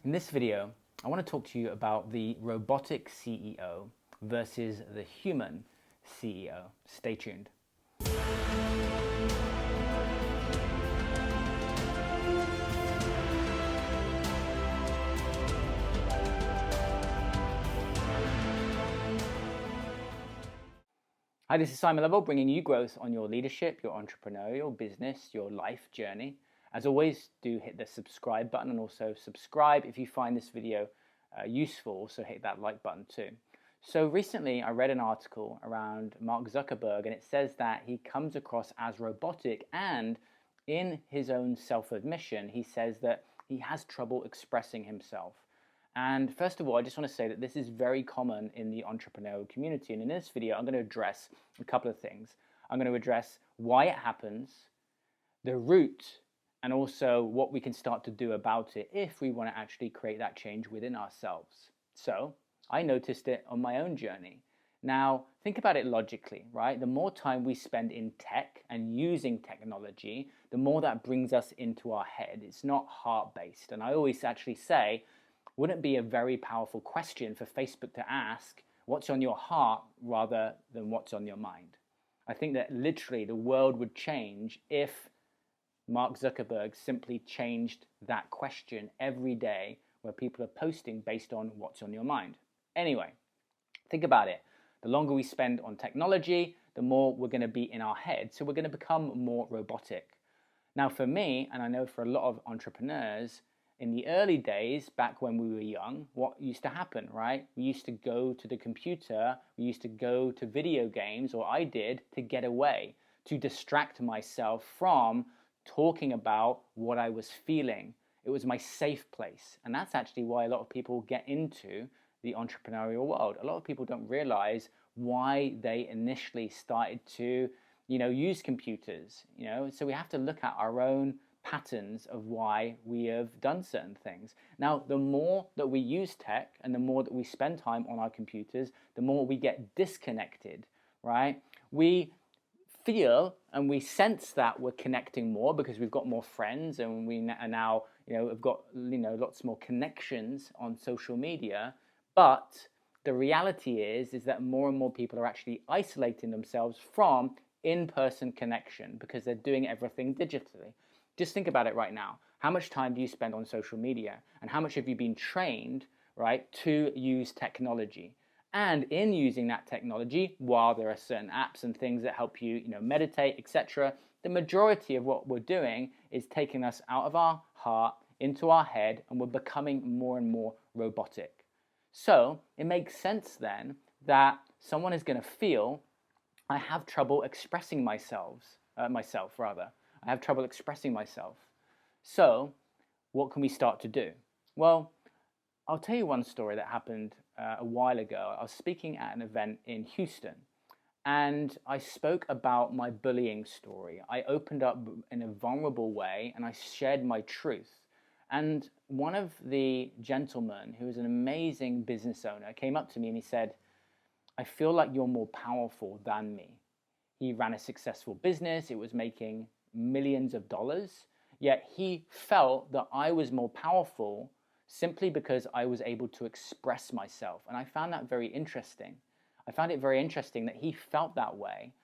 In this video, I want to talk to you about the robotic CEO versus the human CEO. Stay tuned. Hi, this is Simon Lovell, bringing you growth on your leadership, your entrepreneurial business, your life journey. As always, do hit the subscribe button and also subscribe if you find this video useful. Also hit that like button too. So recently I read an article around Mark Zuckerberg, and it says that he comes across as robotic, and in his own self-admission, he says that he has trouble expressing himself. And first of all, I just want to say that this is very common in the entrepreneurial community. And in this video, I'm going to address a couple of things. I'm going to address why it happens, the root, and also what we can start to do about it if we want to actually create that change within ourselves. So I noticed it on my own journey. Now, think about it logically, right? The more time we spend in tech and using technology, the more that brings us into our head. It's not heart-based. And I always actually say, wouldn't it be a very powerful question for Facebook to ask, what's on your heart rather than what's on your mind? I think that literally the world would change if Mark Zuckerberg simply changed that question every day, where people are posting based on what's on your mind. Anyway, think about it. The longer we spend on technology, the more we're going to be in our head. So we're going to become more robotic. Now for me, and I know for a lot of entrepreneurs, in the early days, back when we were young, what used to happen, right? We used to go to the computer, we used to go to video games, or I did, to get away, to distract myself from talking about what I was feeling. It was my safe place. And that's actually why a lot of people get into the entrepreneurial world. A lot of people don't realize why they initially started to, use computers, So we have to look at our own patterns of why we have done certain things. Now, the more that we use tech and the more that we spend time on our computers, the more we get disconnected, right? We feel and we sense that we're connecting more because we've got more friends, and we are now, have got, lots more connections on social media. But the reality is that more and more people are actually isolating themselves from in-person connection because they're doing everything digitally. Just think about it right now. How much time do you spend on social media? And how much have you been trained, right, to use technology? And in using that technology, while there are certain apps and things that help you, meditate, etc., the majority of what we're doing is taking us out of our heart, into our head, and we're becoming more and more robotic. So it makes sense then that someone is going to feel, I have trouble expressing myself. I have trouble expressing myself. So what can we start to do? Well, I'll tell you one story that happened a while ago. I was speaking at an event in Houston, and I spoke about my bullying story. I opened up in a vulnerable way, and I shared my truth. And one of the gentlemen, who was an amazing business owner, came up to me and he said, I feel like you're more powerful than me. He ran a successful business. It was making millions of dollars, yet he felt that I was more powerful simply because I was able to express myself. And I found that very interesting. I found it very interesting that he felt that way.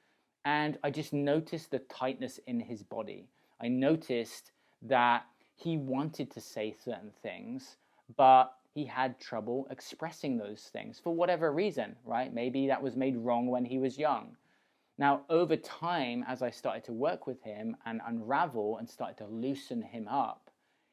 And I just noticed the tightness in his body. I noticed that he wanted to say certain things, but he had trouble expressing those things for whatever reason, right? Maybe that was made wrong when he was young. Now, over time, as I started to work with him and unravel and started to loosen him up,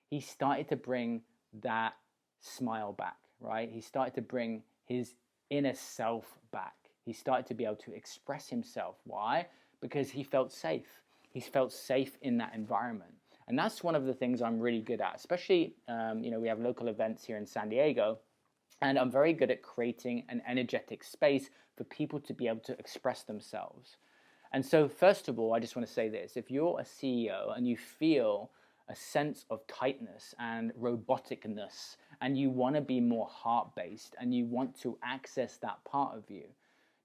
he started to bring that smile back, right? He started to bring his inner self back. He started to be able to express himself. Why? Because he felt safe. He felt safe in that environment. And that's one of the things I'm really good at, especially, we have local events here in San Diego. And I'm very good at creating an energetic space for people to be able to express themselves. And so, first of all, I just want to say this. If you're a CEO and you feel a sense of tightness and roboticness, and you want to be more heart-based, and you want to access that part of you,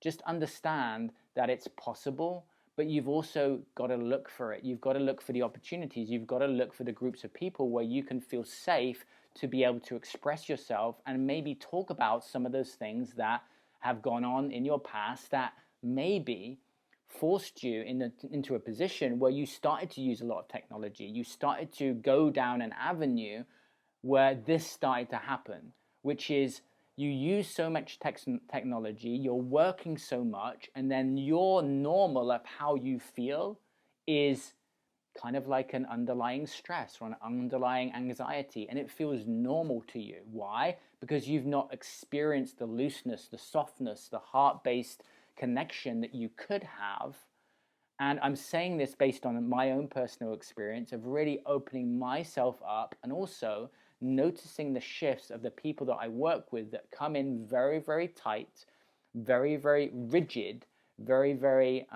just understand that it's possible, but you've also got to look for it. You've got to look for the opportunities. You've got to look for the groups of people where you can feel safe to be able to express yourself and maybe talk about some of those things that have gone on in your past that maybe forced you into a position where you started to use a lot of technology. You started to go down an avenue where this started to happen, which is you use so much technology, you're working so much, and then your normal of how you feel is kind of like an underlying stress or an underlying anxiety, and it feels normal to you. Why? Because you've not experienced the looseness, the softness, the heart-based connection that you could have. And I'm saying this based on my own personal experience of really opening myself up and also noticing the shifts of the people that I work with that come in very, very tight, very, very rigid, very, very,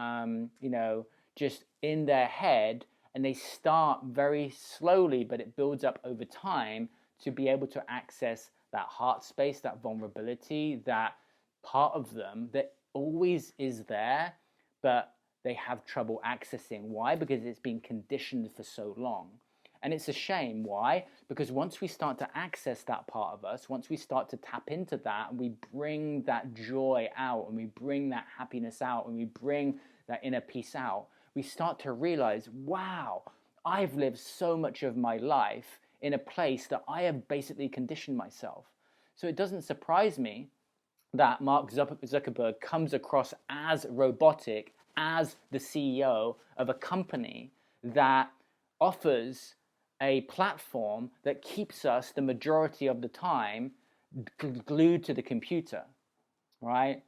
just in their head, and they start very slowly, but it builds up over time to be able to access that heart space, that vulnerability, that part of them that always is there, but they have trouble accessing. Why? Because it's been conditioned for so long. And it's a shame. Why? Because once we start to access that part of us, once we start to tap into that, and we bring that joy out, and we bring that happiness out, and we bring that inner peace out, we start to realize, wow, I've lived so much of my life in a place that I have basically conditioned myself. So it doesn't surprise me that Mark Zuckerberg comes across as robotic, as the CEO of a company that offers a platform that keeps us the majority of the time glued to the computer, right?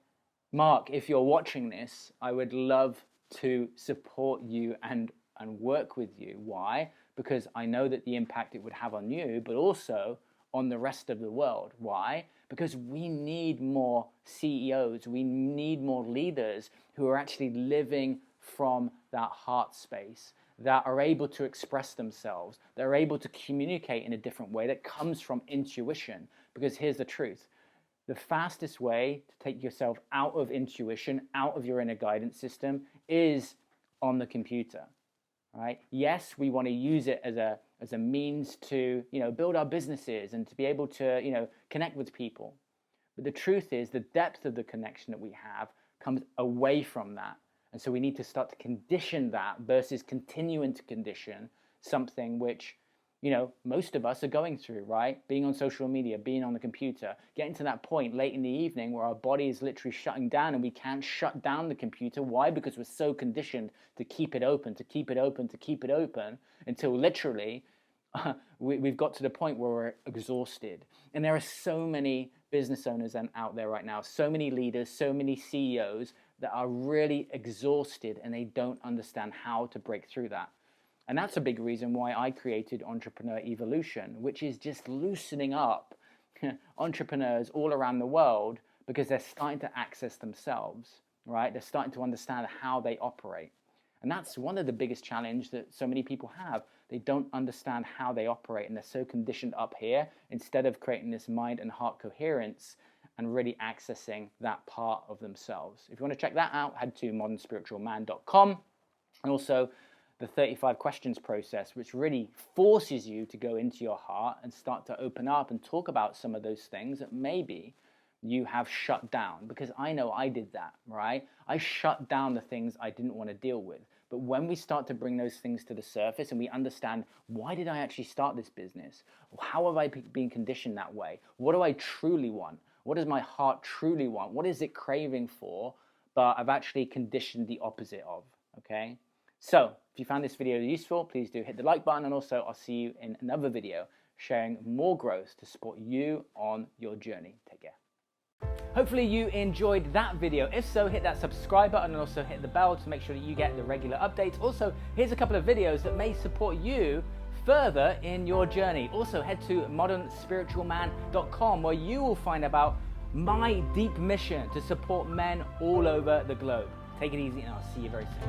Mark, if you're watching this, I would love to support you and work with you. Why? Because I know that the impact it would have on you, but also on the rest of the world. Why? Because we need more CEOs, we need more leaders who are actually living from that heart space, that are able to express themselves, that are able to communicate in a different way that comes from intuition. Because here's the truth. The fastest way to take yourself out of intuition, out of your inner guidance system, is on the computer, right? Yes, we want to use it as a means to, build our businesses and to be able to, connect with people. But the truth is, the depth of the connection that we have comes away from that. And so we need to start to condition that versus continuing to condition something which, most of us are going through, right? Being on social media, being on the computer, getting to that point late in the evening where our body is literally shutting down and we can't shut down the computer. Why? Because we're so conditioned to keep it open, to keep it open, to keep it open until literally we've got to the point where we're exhausted. And there are so many business owners out there right now, so many leaders, so many CEOs that are really exhausted and they don't understand how to break through that. And that's a big reason why I created Entrepreneur Evolution, which is just loosening up entrepreneurs all around the world because they're starting to access themselves, right? They're starting to understand how they operate. And that's one of the biggest challenges that so many people have. They don't understand how they operate and they're so conditioned up here instead of creating this mind and heart coherence and really accessing that part of themselves. If you want to check that out, head to modernspiritualman.com. And also the 35 questions process, which really forces you to go into your heart and start to open up and talk about some of those things that maybe you have shut down. Because I know I did that, right? I shut down the things I didn't want to deal with. But when we start to bring those things to the surface and we understand, why did I actually start this business? How have I been conditioned that way? What do I truly want? What does my heart truly want? What is it craving for? But I've actually conditioned the opposite of, okay? So if you found this video useful, please do hit the like button, and also I'll see you in another video sharing more growth to support you on your journey. Take care. Hopefully you enjoyed that video. If so, hit that subscribe button and also hit the bell to make sure that you get the regular updates. Also, here's a couple of videos that may support you further in your journey. Also, head to modernspiritualman.com where you will find about my deep mission to support men all over the globe. Take it easy and I'll see you very soon.